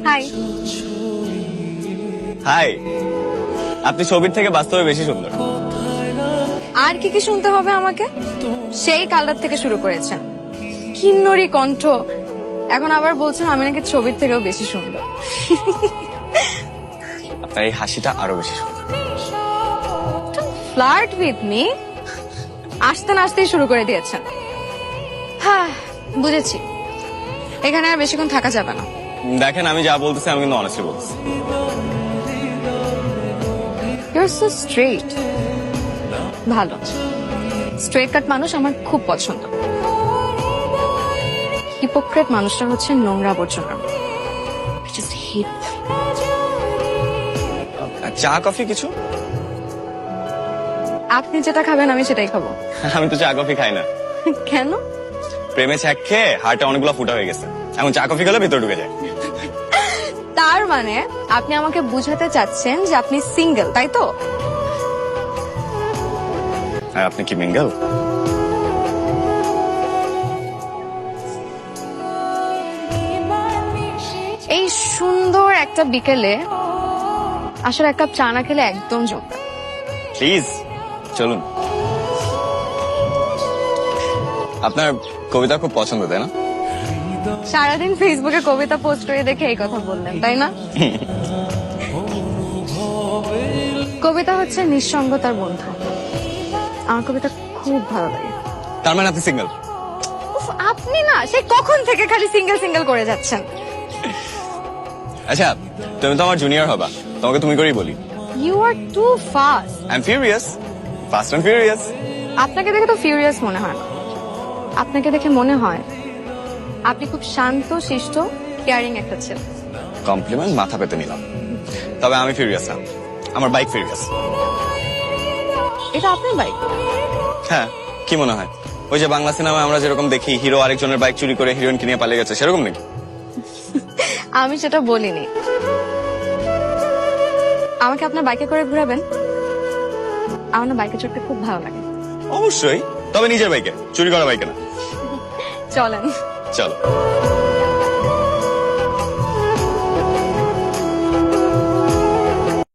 High. High, আপনি ছবির থেকে বাস্তবে বেশি সুন্দর। আর কি কি শুনতে হবে আমাকে? সেই কালরাত থেকে শুরু করেছেন, কিন্নরি কণ্ঠ, এখন আবার বলছেন আমি নাকি ছবির থেকেও বেশি সুন্দর। আপনার এই হাসিটা আরো বেশি সুন্দর। Flirt with me? আসতে না আসতেই শুরু করে দিয়েছেন। হ্যাঁ, বুঝেছি, এখানে আর বেশিক্ষণ থাকা যাবে না। দেখেন, আমি যা বলতেছি আমি কিন্তু অনেস্টলি বলতেছি। Your so straight. ভালো, স্ট্রেট কাট মানুষ আমার খুব পছন্দ। হিপোক্রেট মানুষটা হচ্ছে নোংরা আবর্জনা। চা কফি কিছু? আপনি যেটা খাবেন আমি সেটাই খাবো। আমি তো চা কফি খাই না। কেন? প্রেমে ছ্যাক খেয়ে হার্টে অনেকগুলো ফুটা হয়ে গেছে, এখন চা কফি খেলে ভিতরে ঢুকে যায়। তার মানে আপনি আমাকে বুঝাতে চাচ্ছেন যে আপনি সিঙ্গেল, তাই তো? আর আপনি কি মিঙ্গেল? এই সুন্দর একটা বিকেলে আসলে এক কাপ চা না খেলে একদম জমবে। প্লিজ চলুন। আপনার কবিতা খুব পছন্দ, তাই না? সারাদিন ফেসবুকে কবিতা পোস্ট করে দেখে এই কথা বললেন, তাই না? কবিতা হচ্ছে নিঃসঙ্গতার বন্ধু। আমার কবিতা খুব ভালো লাগে। তার মানে আপনি সিঙ্গেল? উফ, আপনি না সেই কখন থেকে খালি সিঙ্গেল সিঙ্গেল করে যাচ্ছেন। আচ্ছা, তুমি তো আমার জুনিয়র হবা, তোমাকে তুমি করেই বলি। You are too fast. I am furious, fast and furious. আপনাকে দেখে তো ফিউরিয়াস মনে হয় না, আপনাকে দেখে মনে হয় আপনি খুব শান্ত শিষ্ট কেয়ারিং একটা ছেলে। কমপ্লিমেন্ট মাথা পেতে নিলাম, তবে আমি ফিউরিয়াস না, আমার বাইক ফিউরিয়াস। এটা আপনার বাইক? হ্যাঁ, কি মনে হয় ওই যে বাংলা সিনেমায় আমরা যেরকম দেখি হিরো আরেকজনের বাইক চুরি করে হিরোইনকে নিয়ে পালিয়ে গেছে, সেরকম নাকি? আমি সেটা বলিনি। আমাকে আপনার বাইকে করে ঘোরাবেন? আমার না বাইকে চড়তে খুব ভালো লাগে। অবশ্যই, তবে নিজের বাইকে, চুরি করা বাইকে না। চলেন। চলো।